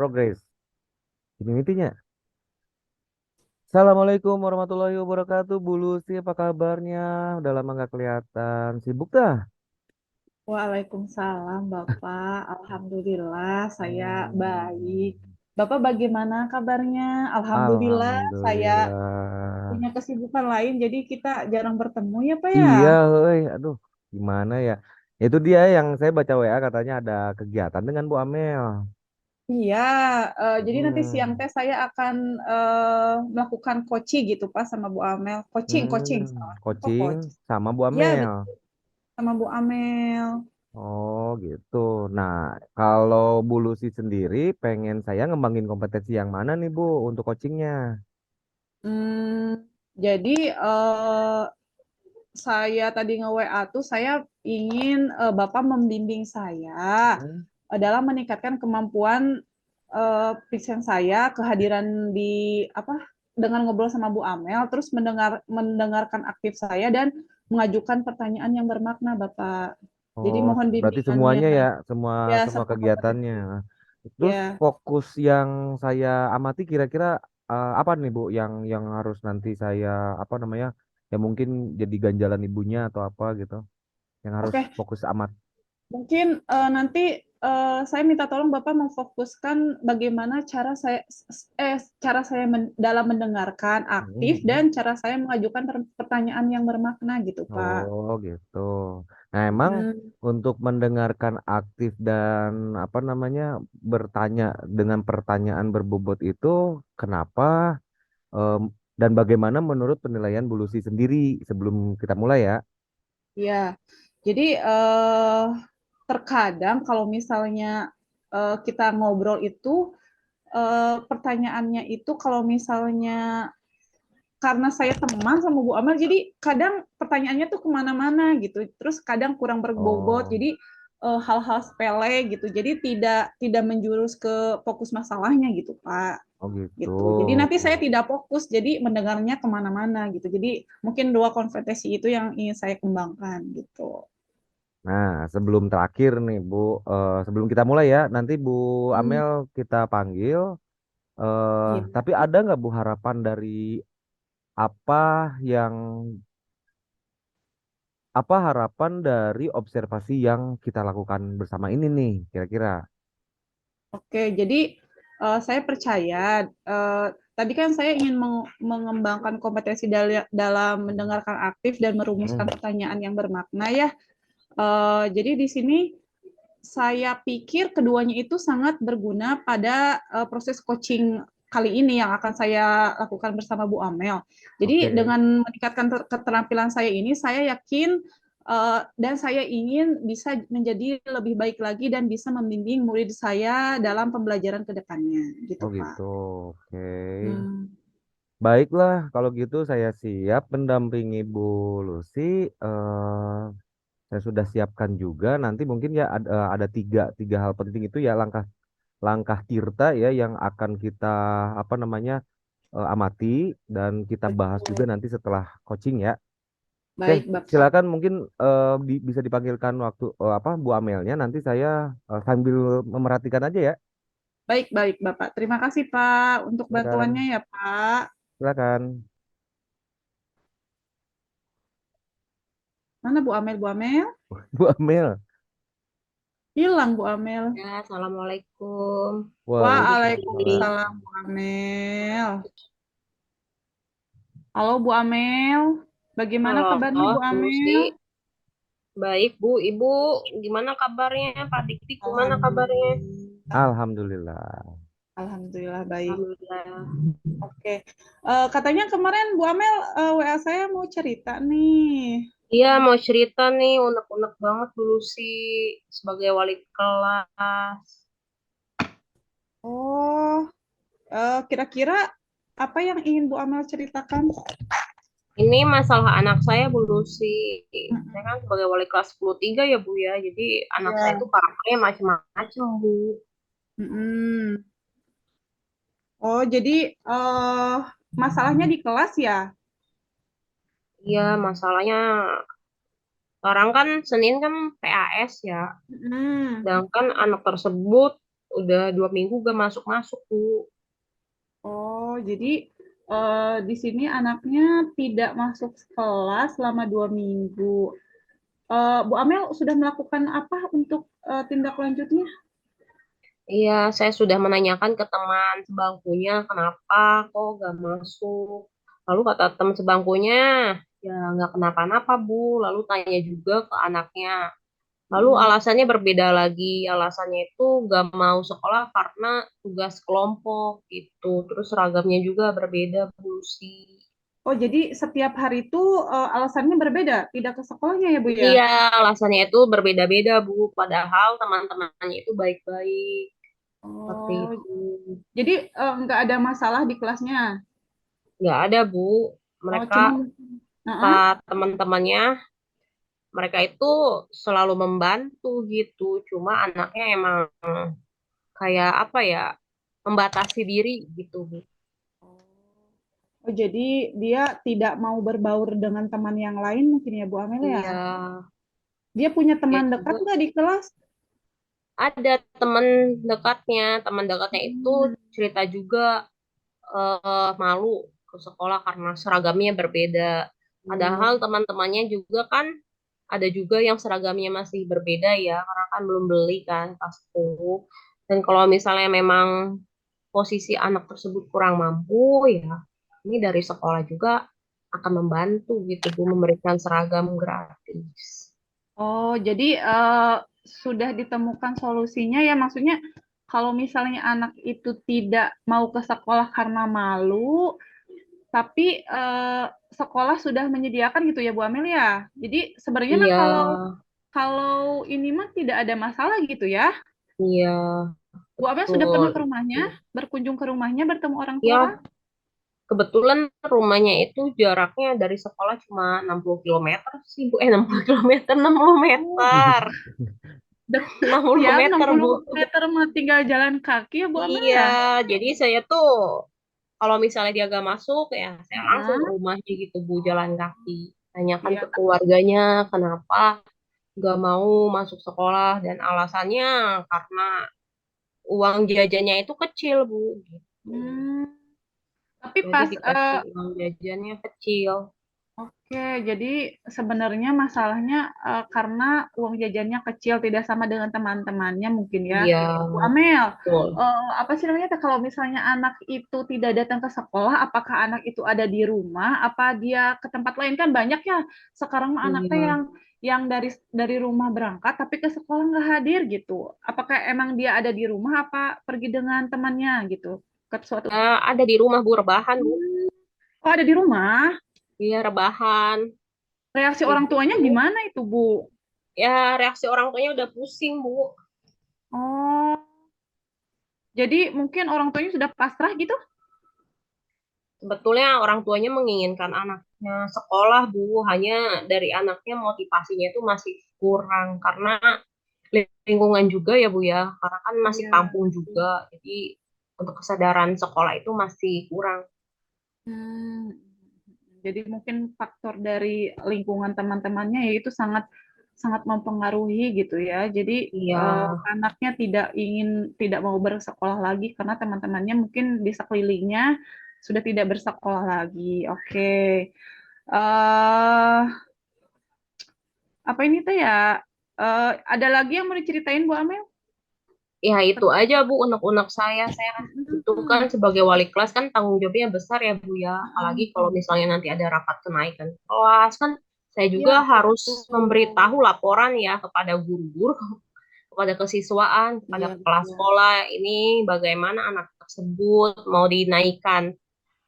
Progress. Ini intinya. Assalamualaikum warahmatullahi wabarakatuh. Bu Lucy, apa kabarnya? Udah lama nggak kelihatan. Sibuk dah. Waalaikumsalam, Bapak. Alhamdulillah, saya baik. Hmm, Bapak bagaimana kabarnya? Alhamdulillah, saya Alhamdulillah. punya kesibukan lain, jadi kita jarang bertemu ya, Pak ya? Iya, hei. Aduh, gimana ya? Itu dia yang saya baca WA katanya ada kegiatan dengan Bu Amel. Iya, jadi nanti siang Hmm, teh saya akan melakukan coaching gitu, Pak, sama Bu Amel. Coaching, coaching, salah. Kok coaching coaching? sama Bu Ya, Amel. betul, sama Bu Amel. Oh gitu. Nah, kalau Bu Lucy sendiri pengen saya ngembangin kompetensi yang mana nih Bu untuk coachingnya? Jadi saya tadi nge-WA tuh saya ingin Bapak membimbing saya Hmm. dalam meningkatkan kemampuan present saya, kehadiran di apa dengan ngobrol sama Bu Amel, terus mendengarkan aktif saya dan mengajukan pertanyaan yang bermakna, Bapak. Jadi Oh, mohon berarti bimbingannya semuanya ya, semua ya semua serta kegiatannya. kompetensi. Terus Ya. fokus yang saya amati kira-kira apa nih Bu yang harus nanti saya apa namanya? Ya mungkin jadi ganjalan ibunya atau apa gitu. Yang harus Oke, fokus amat. mungkin nanti saya minta tolong Bapak memfokuskan bagaimana cara saya dalam mendengarkan aktif Mhm. dan cara saya mengajukan pertanyaan yang bermakna gitu, Pak. Oh gitu. Nah emang Hmm. untuk mendengarkan aktif dan apa namanya bertanya dengan pertanyaan berbobot itu kenapa em, dan bagaimana menurut penilaian Bu Lucy sendiri sebelum kita mulai ya? Ya, jadi terkadang kalau misalnya kita ngobrol itu pertanyaannya itu kalau misalnya karena saya teman sama Bu Amel, jadi kadang pertanyaannya tuh kemana-mana gitu. Terus kadang kurang berbobot, Oh, jadi hal-hal sepele gitu. Jadi tidak tidak menjurus ke fokus masalahnya gitu, Pak. oh gitu. Gitu. Jadi nanti saya tidak fokus, jadi mendengarnya kemana-mana gitu. Jadi mungkin dua kompetensi itu yang ingin saya kembangkan gitu. Nah, sebelum terakhir nih Bu, sebelum kita mulai ya, nanti Bu Hmm, Amel kita panggil. iya. Tapi ada nggak Bu harapan dari apa yang apa harapan dari observasi yang kita lakukan bersama ini nih, kira-kira? Oke, jadi saya percaya eh, tadi kan saya ingin mengembangkan kompetensi dalam mendengarkan aktif dan merumuskan Hmm, pertanyaan yang bermakna ya. Jadi di sini saya pikir keduanya itu sangat berguna pada proses coaching kali ini yang akan saya lakukan bersama Bu Amel. Jadi oke. dengan meningkatkan keterampilan saya ini, saya yakin dan saya ingin bisa menjadi lebih baik lagi dan bisa membimbing murid saya dalam pembelajaran ke depannya, Oh gitu Pak. gitu, oke. Hmm. Baiklah, kalau gitu saya siap mendampingi Bu Lucy. Saya sudah siapkan juga. Nanti mungkin ya ada tiga hal penting itu ya langkah tirta ya yang akan kita apa namanya amati dan kita bahas juga Betul. nanti setelah coaching ya. Oke, Baik Bapak. silakan mungkin bisa dipanggilkan waktu apa Bu Amelnya. Nanti saya sambil memerhatikan aja ya. Baik, baik Bapak. Terima kasih Pak untuk bantuannya Silakan, ya Pak. silakan. Mana Bu Amel, Bu Amel? Bu Amel. Hilang Bu Amel. Ya, assalamualaikum. Jadi, Waalaikumsalam. Waalaikumsalam Bu Amel. Halo Bu Amel. Bagaimana halo, kabarnya Bu Bu Lucy. Amel? Baik, Bu. Ibu, gimana kabarnya? Pak Dik-Dik, gimana kabarnya? Alhamdulillah. Alhamdulillah. Alhamdulillah baik. Alhamdulillah. Oke. Katanya kemarin Bu Amel WA saya mau cerita nih. Iya, mau cerita nih, unek-unek banget Bu Lucy sebagai wali kelas. Oh, kira-kira apa yang ingin Bu Amel ceritakan? Ini masalah anak saya, Bu Lucy. Saya Mm-mm. kan sebagai wali kelas 10-3 ya, Bu ya. Jadi anak saya Iya. itu karakternya macam-macam, Bu. Mm-mm. Oh, jadi masalahnya di kelas ya? Iya, masalahnya sekarang kan Senin kan PAS ya. Mm-mm. Sedangkan anak tersebut udah 2 minggu gak masuk-masuk, Bu. Oh, jadi di sini anaknya tidak masuk kelas selama 2 minggu. Bu Amel sudah melakukan apa untuk tindak lanjutnya? Iya, saya sudah menanyakan ke teman sebangkunya kenapa kok gak masuk. Lalu kata teman sebangkunya, ya nggak kenapa-napa, Bu. Lalu tanya juga ke anaknya. Lalu Mm. alasannya berbeda lagi. Alasannya itu gak mau sekolah karena tugas kelompok gitu. Terus seragamnya juga berbeda, Bu sih. Oh, jadi setiap hari itu alasannya berbeda, tidak ke sekolahnya ya, Bu ya? Iya, alasannya itu berbeda-beda, Bu. Padahal teman-temannya itu baik-baik. Seperti Oh, itu. jadi nggak ada masalah di kelasnya. Nggak ada, Bu. Oh, Mereka, cuma Heeh. teman-temannya, mereka itu selalu membantu gitu. Cuma anaknya emang kayak apa ya, membatasi diri gitu, Bu. Oh, jadi dia tidak mau berbaur dengan teman yang lain mungkin ya, Bu Amel ya? Iya, Dia punya dia teman dekat juga nggak di kelas? ada teman dekatnya. Teman dekatnya itu Hmm. cerita juga malu ke sekolah karena seragamnya berbeda. Oh, Padahal teman-temannya juga kan ada juga yang seragamnya masih berbeda ya, karena kan belum beli kan tas sepuluh. Dan kalau misalnya memang posisi anak tersebut kurang mampu, ya ini dari sekolah juga akan membantu gitu Bu, memberikan seragam gratis. oh, jadi sudah ditemukan solusinya ya, maksudnya kalau misalnya anak itu tidak mau ke sekolah karena malu, tapi sekolah sudah menyediakan gitu ya Bu Amelia. Jadi sebenarnya mah Iya, kalau kalau ini mah tidak ada masalah gitu ya. iya, Bu Amel sudah betul. pernah ke rumahnya, berkunjung ke rumahnya, bertemu orang tua? Ya, kebetulan rumahnya itu jaraknya dari sekolah cuma 60 kilometer sih, Bu. 60 kilometer, 60 Oh, meter. dekat 60 ya, meter, 60 Bu. meter mah tinggal jalan kaki ya Bu Amel Iya, ya? jadi saya tuh kalau misalnya dia gak masuk ya saya langsung ke Heeh. rumahnya gitu Bu, jalan kaki. Tanyakan Iya, ke keluarganya kenapa gak mau masuk sekolah dan alasannya karena uang jajannya itu kecil Bu gitu. hmm, tapi Jadi pas dikasih uang jajannya kecil. oke, jadi sebenarnya masalahnya karena uang jajannya kecil tidak sama dengan teman-temannya mungkin ya. Iya, Bu Amel, betul. apa sih namanya kalau misalnya anak itu tidak datang ke sekolah, apakah anak itu ada di rumah, apa dia ke tempat lain kan banyak ya sekarang mah anaknya Iya. yang dari rumah berangkat tapi ke sekolah nggak hadir gitu. Apakah emang dia ada di rumah apa pergi dengan temannya gitu ke suatu Ada di rumah Bu, rebahan Bu. Oh, ada di rumah. Iya, rebahan. Reaksi orang tuanya Gitu. gimana itu, Bu? Ya, reaksi orang tuanya udah pusing Bu. Oh, jadi mungkin orang tuanya sudah pasrah gitu? Sebetulnya orang tuanya menginginkan anaknya sekolah, Bu. Hanya dari anaknya motivasinya itu masih kurang. Karena lingkungan juga ya, Bu ya. Karena kan masih Iya. kampung juga. Jadi untuk kesadaran sekolah itu masih kurang. Hmm. Jadi mungkin faktor dari lingkungan teman-temannya ya itu sangat sangat mempengaruhi gitu ya. Jadi Iya, anaknya tidak mau bersekolah lagi karena teman-temannya mungkin di sekelilingnya sudah tidak bersekolah lagi. Oke. Eh apa ini tuh ya? Ada lagi yang mau diceritain Bu Amel? ya itu aja, Bu. Unek-unek saya. Saya kan itu kan Hmm. sebagai wali kelas kan tanggung jawabnya besar ya, Bu ya. Apalagi kalau Hmm. misalnya nanti ada rapat kenaikan kelas kan saya Iya, juga harus betul. memberitahu laporan ya kepada guru-guru, kepada kesiswaan, kepada Iya, kepala betul. sekolah ini bagaimana anak tersebut mau dinaikkan.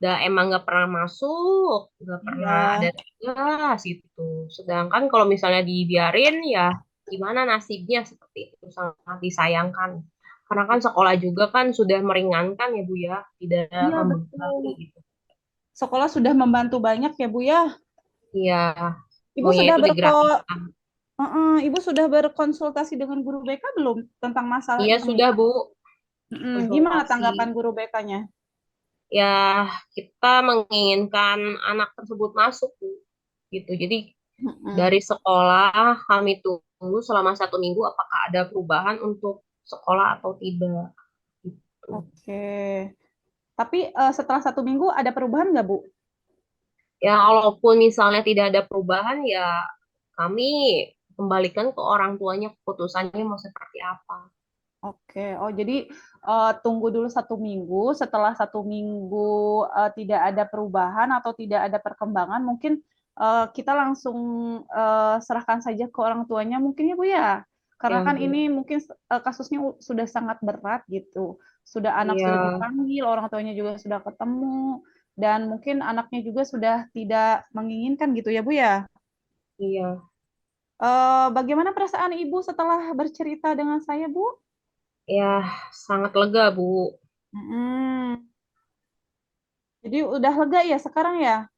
Udah emang nggak pernah masuk, nggak pernah Iya. ada tugas itu. Sedangkan kalau misalnya dibiarin ya gimana nasibnya seperti itu sangat disayangkan. Karena kan sekolah juga kan sudah meringankan ya Bu ya, tidak Iya, membebani betul. gitu. Sekolah sudah membantu banyak ya, Bu ya. Iya, Ibu semuanya sudah itu digratiskan. Ibu sudah berkonsultasi dengan guru BK belum tentang masalah Iya ini? sudah Bu, Gimana konsultasi. tanggapan guru BK-nya? Ya kita menginginkan anak tersebut masuk Bu. Gitu. Jadi Mm-mm. dari sekolah kami tunggu selama 1 minggu apakah ada perubahan untuk sekolah atau tidak. Gitu. Oke. Tapi setelah 1 minggu ada perubahan nggak, Bu? Ya, walaupun misalnya tidak ada perubahan, ya kami kembalikan ke orang tuanya keputusannya mau seperti apa. Oke. Oh, jadi tunggu dulu 1 minggu. Setelah 1 minggu tidak ada perubahan atau tidak ada perkembangan, mungkin kita langsung serahkan saja ke orang tuanya, mungkin ya Bu ya. Karena Ya, kan Bu. ini mungkin kasusnya sudah sangat berat gitu. Anak Iya, sudah dipanggil, orang tuanya juga sudah ketemu, dan mungkin anaknya juga sudah tidak menginginkan gitu ya Bu ya. iya. Bagaimana perasaan Ibu setelah bercerita dengan saya, Bu? Ya, sangat lega, Bu. Mm-mm. Jadi udah lega ya sekarang ya?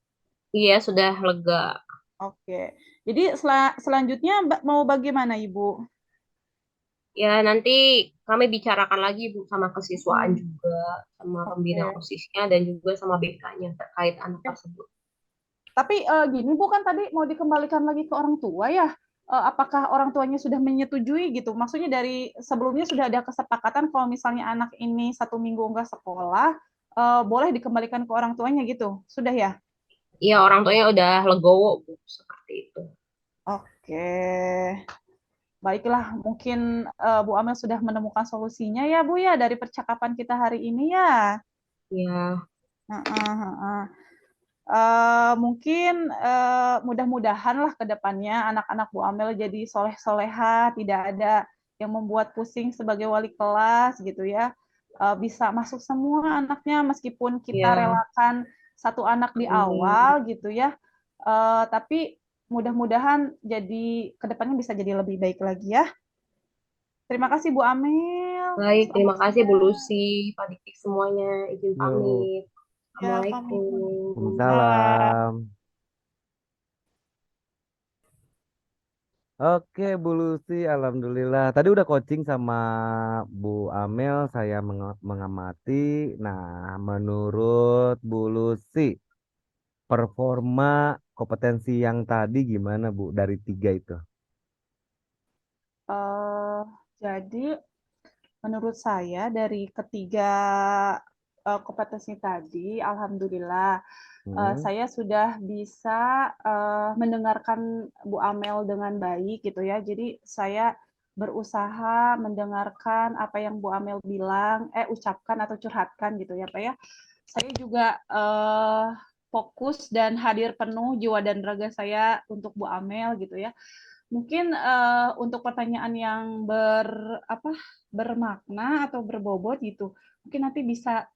Iya, sudah lega. Oke. Jadi selanjutnya mau bagaimana Ibu? Ya, nanti kami bicarakan lagi, Bu, sama kesiswaan Hmm, juga, sama pembina oke. OSIS-nya, dan juga sama BK-nya terkait anak tersebut. Tapi gini Bu, kan tadi mau dikembalikan lagi ke orang tua ya? Apakah orang tuanya sudah menyetujui gitu? Maksudnya dari sebelumnya sudah ada kesepakatan kalau misalnya anak ini 1 minggu nggak sekolah, boleh dikembalikan ke orang tuanya gitu? Sudah ya? Iya, orang tuanya udah legowo, Bu, seperti itu. Oke. Baiklah, mungkin Bu Amel sudah menemukan solusinya ya Bu ya dari percakapan kita hari ini ya. Ya, Heeh, heeh. Mungkin mudah-mudahan lah ke depannya anak-anak Bu Amel jadi soleh-soleha, tidak ada yang membuat pusing sebagai wali kelas gitu ya. Bisa masuk semua anaknya meskipun kita ya, relakan satu anak di amin. awal gitu ya. Tapi mudah-mudahan jadi ke depannya bisa jadi lebih baik lagi ya. Terima kasih Bu Amel. Baik, Selamat terima kasih Bu siang. Lucy, Pak Diki semuanya. Izin Yuk, pamit. Ya, pamit. Assalamualaikum. Waalaikumsalam. Oke, Bu Lucy, Alhamdulillah. Tadi udah coaching sama Bu Amel, saya mengamati. Nah, menurut Bu Lucy, performa kompetensi yang tadi gimana, Bu, dari tiga itu? Eh, jadi menurut saya dari ketiga kompetensi tadi, alhamdulillah Hmm, saya sudah bisa mendengarkan Bu Amel dengan baik gitu ya. Jadi saya berusaha mendengarkan apa yang Bu Amel bilang, ucapkan atau curhatkan gitu ya, Pak ya. Saya juga fokus dan hadir penuh jiwa dan raga saya untuk Bu Amel gitu ya. Mungkin untuk pertanyaan yang bermakna atau berbobot gitu, mungkin nanti bisa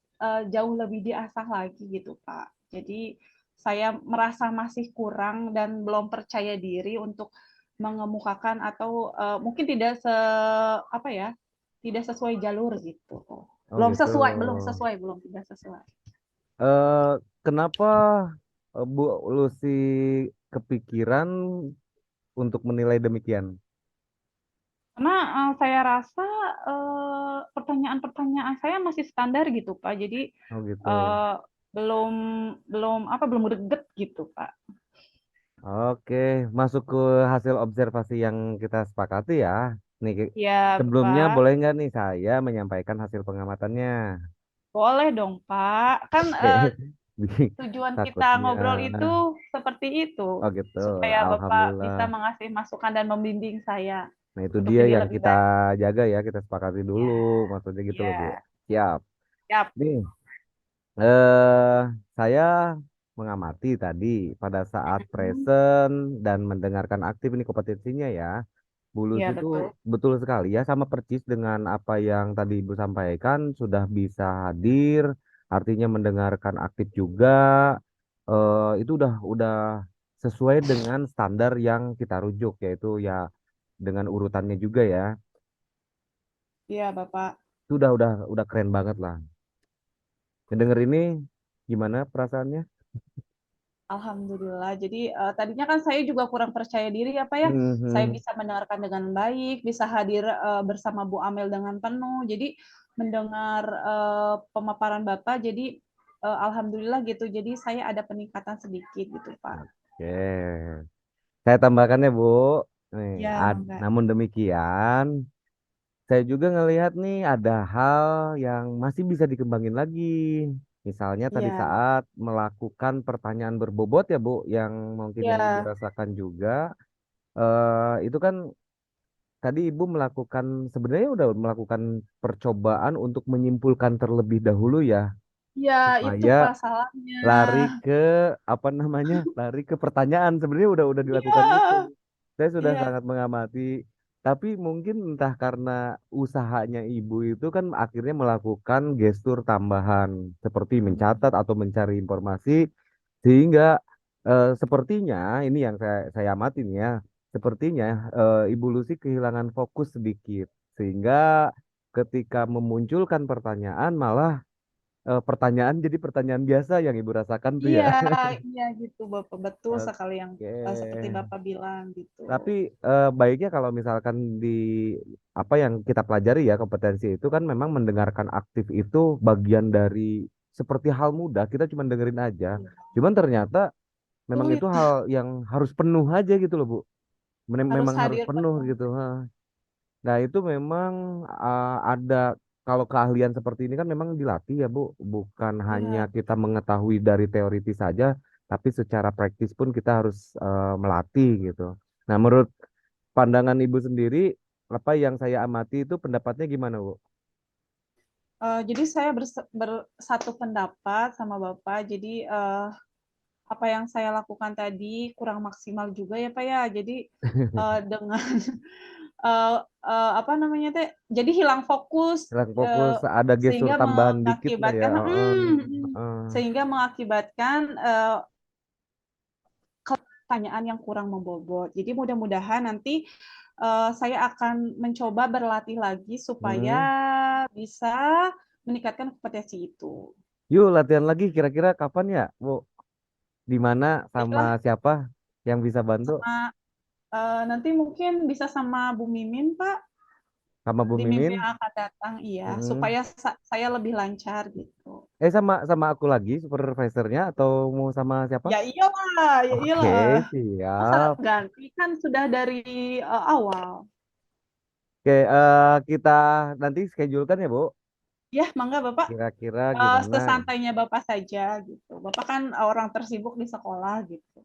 jauh lebih diasah lagi gitu, Pak. Jadi saya merasa masih kurang dan belum percaya diri untuk mengemukakan atau mungkin tidak sesuai jalur gitu. oh gitu. Belum tidak sesuai. Eh, kenapa Bu Lucy kepikiran untuk menilai demikian? Karena saya rasa pertanyaan-pertanyaan saya masih standar gitu, Pak. Jadi Oh gitu. eh, belum belum greget gitu, Pak. Oke, masuk ke hasil observasi yang kita sepakati ya. Nih, Ya, sebelumnya Pak. boleh nggak nih saya menyampaikan hasil pengamatannya? Boleh dong, Pak. Kan tujuan kita Takutnya. ngobrol itu seperti itu, Oh gitu. supaya Bapak Alhamdulillah. bisa mengasih masukan dan membimbing saya Nah itu untuk dia jadi yang lebih kita baik. jaga ya, kita sepakati dulu. Ya, Maksudnya gitu loh, Bu. ya. Siap. Siap. Nih, eh saya mengamati tadi pada saat Mhm. present dan mendengarkan aktif ini kompetensinya ya. Bulus Ya, itu betul. betul sekali ya, sama persis dengan apa yang tadi Ibu sampaikan, sudah bisa hadir, artinya mendengarkan aktif juga. Itu udah sesuai dengan standar yang kita rujuk, yaitu ya dengan urutannya juga ya. Iya, Bapak. Itu udah keren banget lah. Ngedenger ini gimana perasaannya? Alhamdulillah. Jadi tadinya kan saya juga kurang percaya diri apa ya. Saya Mhm. bisa mendengarkan dengan baik, bisa hadir bersama Bu Amel dengan penuh. Jadi mendengar pemaparan Bapak, jadi alhamdulillah gitu. Jadi saya ada peningkatan sedikit gitu, Pak. Oke. Saya tambahkan ya, Bu. Nih, Ya, Mbak. namun demikian, Saya juga ngelihat nih ada hal yang masih bisa dikembangin lagi. Misalnya tadi Ya, saat melakukan pertanyaan berbobot ya Bu, yang mungkin yang Ibu ya, rasakan juga, itu kan tadi Ibu melakukan sebenarnya udah melakukan percobaan untuk menyimpulkan terlebih dahulu ya, ya itu supaya Pak salahnya. lari ke apa namanya, lari ke pertanyaan sebenarnya udah dilakukan itu. Iya, Saya sudah iya, sangat mengamati, tapi mungkin entah karena usahanya ibu itu kan akhirnya melakukan gestur tambahan seperti mencatat atau mencari informasi, sehingga sepertinya ini yang saya amatin ya, sepertinya Ibu Lucy kehilangan fokus sedikit, sehingga ketika memunculkan pertanyaan malah pertanyaan jadi pertanyaan biasa yang ibu rasakan tuh ya. iya, iya gitu Bapak. Betul sekali yang Oke. seperti Bapak bilang gitu. Tapi baiknya kalau misalkan di apa yang kita pelajari ya kompetensi itu kan memang mendengarkan aktif itu bagian dari seperti hal mudah, kita cuma dengerin aja. Iya. Cuman ternyata memang itu Sulit, hal yang harus penuh aja gitu loh Bu. harus Memang harus hadir penuh penuh. gitu. Ha. Nah itu memang ada kalau keahlian seperti ini kan memang dilatih ya Bu. Bukan hanya Iya. kita mengetahui dari teoritis saja, tapi secara praktis pun kita harus melatih gitu. Nah menurut pandangan Ibu sendiri, apa yang saya amati itu pendapatnya gimana, Bu? Jadi saya bersatu pendapat sama Bapak. Jadi apa yang saya lakukan tadi kurang maksimal juga ya Pak ya. Jadi dengan apa namanya teh, jadi hilang fokus Hilang fokus, ada gestur sehingga tambahan dikit lah ya. mengakibatkan sehingga mengakibatkan pertanyaan yang kurang membobot. Jadi mudah-mudahan nanti saya akan mencoba berlatih lagi supaya Hmm. bisa meningkatkan kompetensi itu. Yuk latihan lagi kira-kira kapan ya, Bu? Di mana sama Baiklah, siapa yang bisa bantu? sama nanti mungkin bisa sama Bu Mimin, Pak, Sama Bu di minggu Mimin? yang akan datang, iya, Hmm. supaya saya lebih lancar gitu. Sama aku lagi supervisornya atau mau sama siapa? Ya iyalah, ya Oke, iyalah. Masa siap. ganti kan sudah dari awal. Oke, kita nanti schedulekan ya, Bu. Ya, mangga Bapak. Kira-kira gimana? Sesantainya Bapak saja gitu. Bapak kan orang tersibuk di sekolah gitu.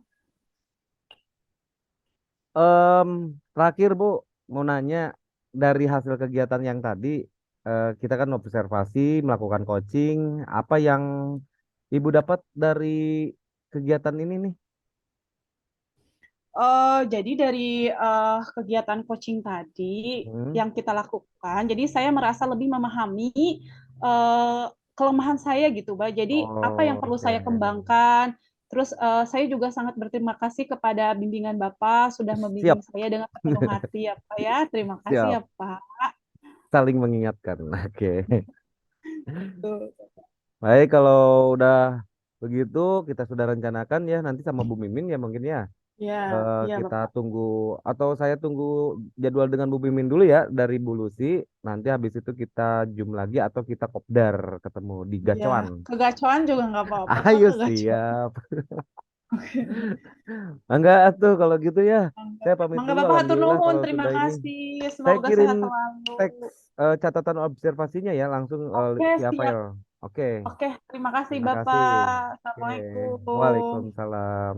Em, Terakhir, Bu, mau nanya dari hasil kegiatan yang tadi, kita kan observasi, melakukan coaching, apa yang Ibu dapat dari kegiatan ini nih? Jadi dari kegiatan coaching tadi Hmm. yang kita lakukan, jadi saya merasa lebih memahami uh, kelemahan saya gitu, Mbak. Jadi apa yang Oh, perlu oke. saya kembangkan. Terus saya juga sangat berterima kasih kepada bimbingan Bapak sudah membimbing Siap, saya dengan penuh hati ya Pak ya. Terima kasih ya siap. Pak. Saling mengingatkan. Oke. Tuh. Baik, kalau udah begitu kita sudah rencanakan ya nanti sama Bu Mimin ya mungkin ya. Ya, iya Kita Bapak. tunggu atau saya tunggu jadwal dengan Bu Mimin dulu ya dari Bu Lucy. Nanti habis itu kita zoom lagi atau kita kopdar ketemu di Ya, Gacuan. kegacoan juga nggak apa-apa Pak, Ayo kegacoan. siap. Enggak tuh kalau gitu ya. Mangga, Saya pamit Mangga dulu Bapak hatur alhamdulillah nuhun, kalau terima sudah ini. kasih. Saya Semoga kirim sehat selalu. teks catatan observasinya ya langsung Oke, via siap. file. Oke, Oke, terima kasih terima kasih. Bapak. Oke. Assalamualaikum. Waalaikumsalam.